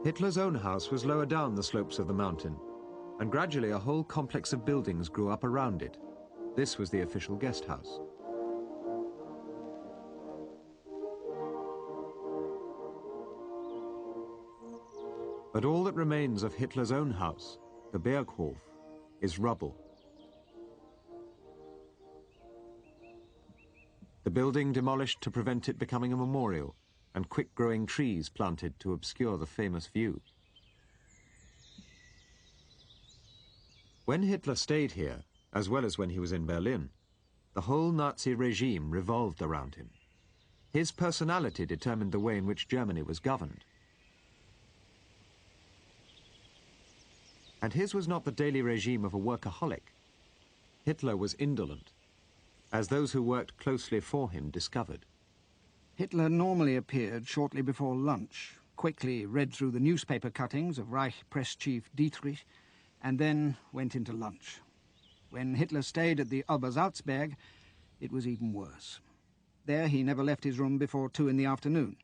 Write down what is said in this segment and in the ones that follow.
Hitler's own house was lower down the slopes of the mountain, and gradually a whole complex of buildings grew up around it. This was the official guest house. But all that remains of Hitler's own house, the Berghof, is rubble. The building demolished to prevent it becoming a memorial, and quick-growing trees planted to obscure the famous view. When Hitler stayed here, as well as when he was in Berlin, the whole Nazi regime revolved around him. His personality determined the way in which Germany was governed. And his was not the daily regime of a workaholic. Hitler was indolent, as those who worked closely for him discovered. Hitler normally appeared shortly before lunch, quickly read through the newspaper cuttings of Reich Press Chief Dietrich, and then went into lunch. When Hitler stayed at the Obersalzberg, it was even worse. There he never left his room before 2 in the afternoon.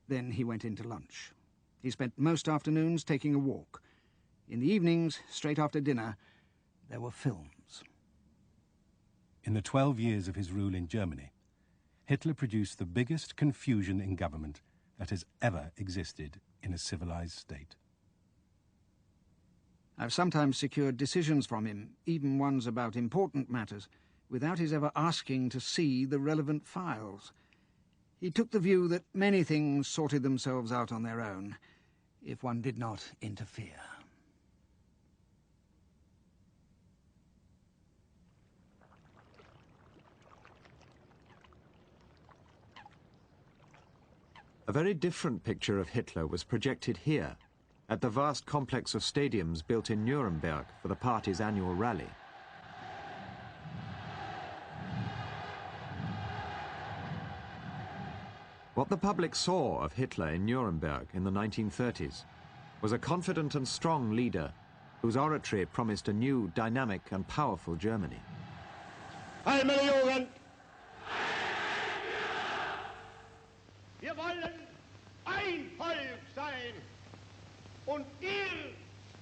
Then he went into lunch. He spent most afternoons taking a walk. In the evenings, straight after dinner, there were films. In the 12 years of his rule in Germany, Hitler produced the biggest confusion in government that has ever existed in a civilized state. I've sometimes secured decisions from him, even ones about important matters, without his ever asking to see the relevant files. He took the view that many things sorted themselves out on their own, if one did not interfere. A very different picture of Hitler was projected here, at the vast complex of stadiums built in Nuremberg for the party's annual rally. What the public saw of Hitler in Nuremberg in the 1930s was a confident and strong leader whose oratory promised a new, dynamic and powerful Germany. Einmal Jugend! Wir wollen ein Volk sein. Und ihr,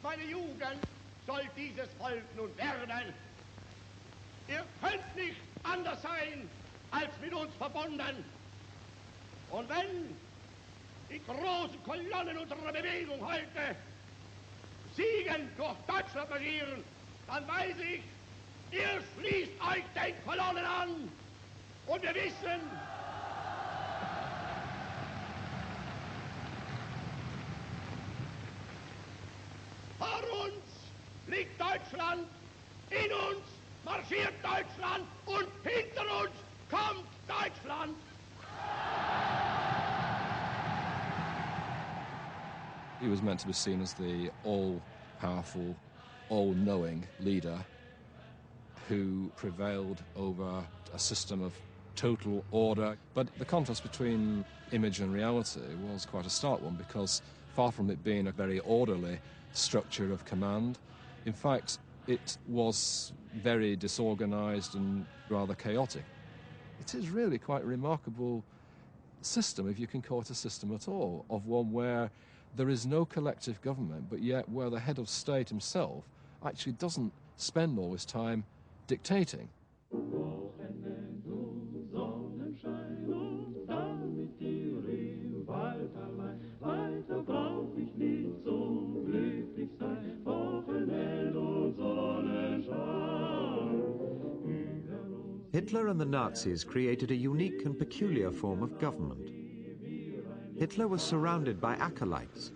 meine Jugend, sollt dieses Volk nun werden. Ihr könnt nicht anders sein, als mit uns verbunden. Und wenn die großen Kolonnen unserer Bewegung heute siegend durch Deutschland marschieren, dann weiß ich, ihr schließt euch den Kolonnen an. Und wir wissen, vor uns liegt Deutschland, in uns marschiert Deutschland und hinter uns kommt Deutschland. He was meant to be seen as the all-powerful, all-knowing leader who prevailed over a system of total order. But the contrast between image and reality was quite a stark one, because far from it being a very orderly structure of command, in fact, it was very disorganized and rather chaotic. It is really quite a remarkable system, if you can call it a system at all, of one where there is no collective government, but yet where the head of state himself actually doesn't spend all his time dictating. Hitler and the Nazis created a unique and peculiar form of government. Hitler was surrounded by acolytes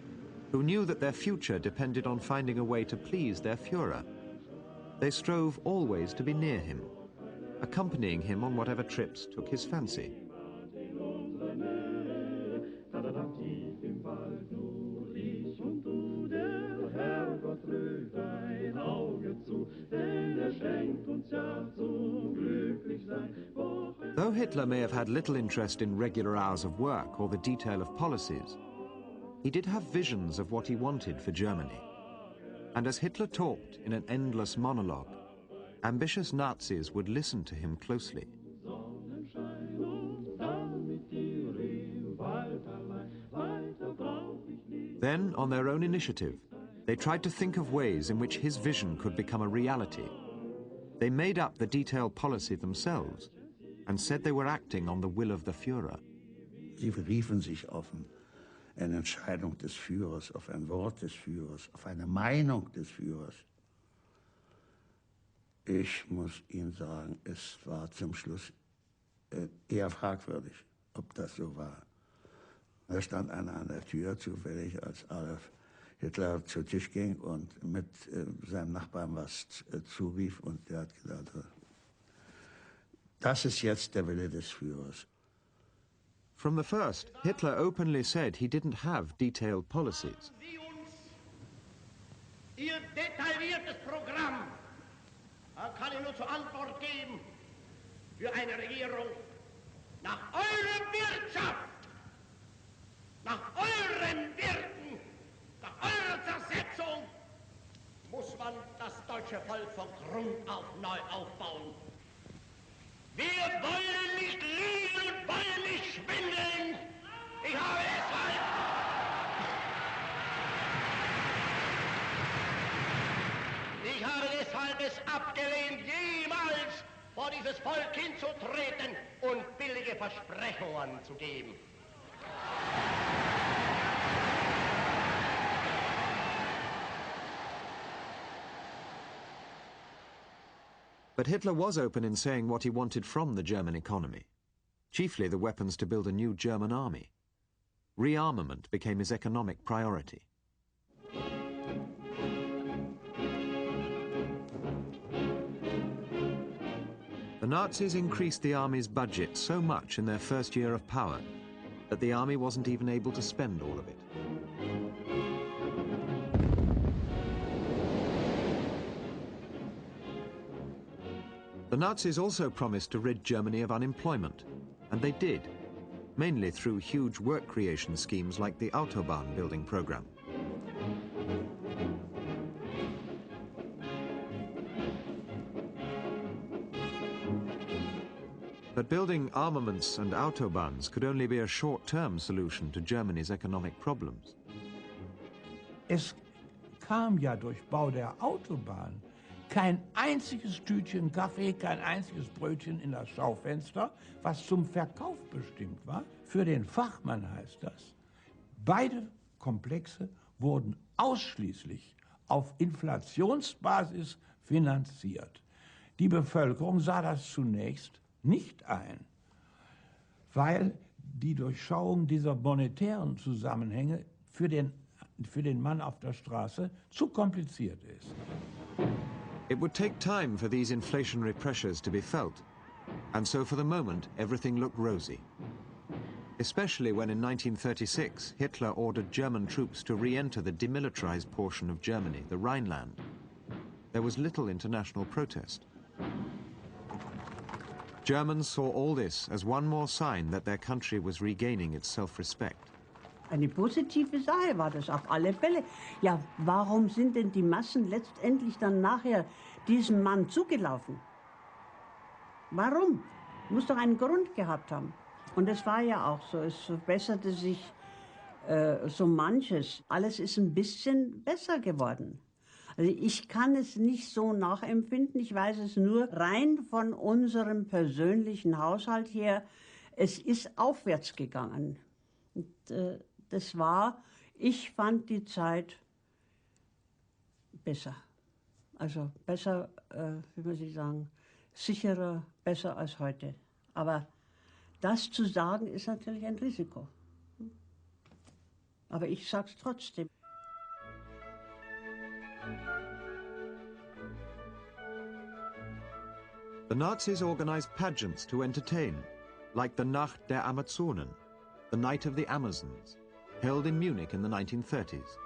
who knew that their future depended on finding a way to please their Führer. They strove always to be near him, accompanying him on whatever trips took his fancy. Though Hitler may have had little interest in regular hours of work or the detail of policies, he did have visions of what he wanted for Germany. And as Hitler talked in an endless monologue, ambitious Nazis would listen to him closely. Then, on their own initiative, they tried to think of ways in which his vision could become a reality. They made up the detailed policy themselves and said they were acting on the will of the Führer. Sie beriefen sich auf eine Entscheidung des Führers, auf ein Wort des Führers, auf eine Meinung des Führers. Ich muss Ihnen sagen, es war zum Schluss eher fragwürdig, ob das so war. Da stand einer an der Tür zufällig, als Adolf Hitler zu Tisch ging und mit seinem Nachbarn was zurief, und der hat gedacht, das ist jetzt der Wille des Führers. From the first, Hitler openly said he didn't have detailed policies. Sie uns Ihr detailliertes Programm. Da kann ich nur zur Antwort geben, für eine Regierung nach eurer Wirtschaft, nach euren Werten, nach eurer Zersetzung muss man das deutsche Volk von Grund auf neu aufbauen. Wir wollen nicht liegen und wollen nicht schwindeln. Ich habe deshalb es abgelehnt, jemals vor dieses Volk hinzutreten und billige Versprechungen zu geben. But Hitler was open in saying what he wanted from the German economy, chiefly the weapons to build a new German army. Rearmament became his economic priority. The Nazis increased the army's budget so much in their first year of power that the army wasn't even able to spend all of it. The Nazis also promised to rid Germany of unemployment, and they did, mainly through huge work creation schemes like the Autobahn building program. But building armaments and Autobahns could only be a short-term solution to Germany's economic problems. Es kam ja durch Bau der Autobahn kein einziges Tütchen Kaffee, kein einziges Brötchen in das Schaufenster, was zum Verkauf bestimmt war. Für den Fachmann heißt das, beide Komplexe wurden ausschließlich auf Inflationsbasis finanziert. Die Bevölkerung sah das zunächst nicht ein, weil die Durchschauung dieser monetären Zusammenhänge für den Mann auf der Straße zu kompliziert ist. It would take time for these inflationary pressures to be felt, and so for the moment everything looked rosy. Especially when in 1936 Hitler ordered German troops to re-enter the demilitarized portion of Germany, the Rhineland. There was little international protest. Germans saw all this as one more sign that their country was regaining its self-respect. Eine positive Sache war das auf alle Fälle. Ja, warum sind denn die Massen letztendlich dann nachher diesem Mann zugelaufen? Warum? Muss doch einen Grund gehabt haben. Und es war ja auch so, es verbesserte sich so manches. Alles ist ein bisschen besser geworden. Also ich kann es nicht so nachempfinden, ich weiß es nur rein von unserem persönlichen Haushalt her. Es ist aufwärts gegangen. Und, ich fand die Zeit besser. Also besser, wie muss ich sagen, sicherer, besser als heute. Aber das zu sagen, ist natürlich ein Risiko. Aber ich sag's trotzdem. The Nazis organized pageants to entertain, like the Nacht der Amazonen, the Night of the Amazons, held in Munich in the 1930s.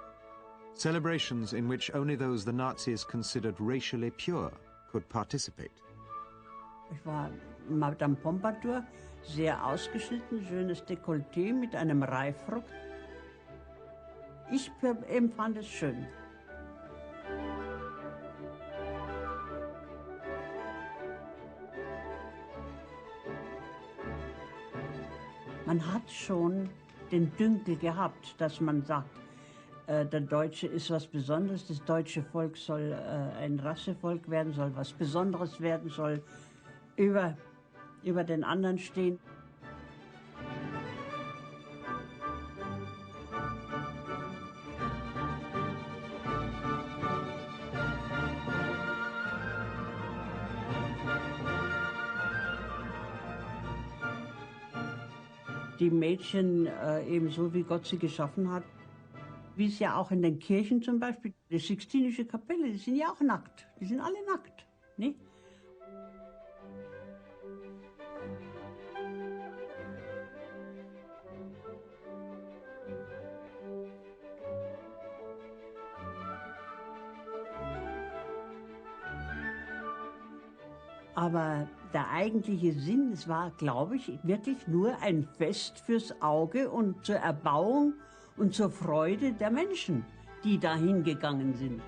Celebrations in which only those the Nazis considered racially pure could participate. Ich war Madame Pompadour, sehr ausgeschnitten, schönes Dekolleté mit einem Reifrock. Ich empfand es schön. Man hat schon den Dünkel gehabt, dass man sagt, der Deutsche ist was Besonderes, das deutsche Volk soll ein Rassevolk werden, soll was Besonderes werden, soll über den anderen stehen. Die Mädchen ebenso, wie Gott sie geschaffen hat. Wie es ja auch in den Kirchen zum Beispiel, die Sixtinische Kapelle, die sind ja auch nackt. Die sind alle nackt. Ne? Aber der eigentliche Sinn, es war, glaube ich, wirklich nur ein Fest fürs Auge und zur Erbauung und zur Freude der Menschen, die dahin gegangen sind.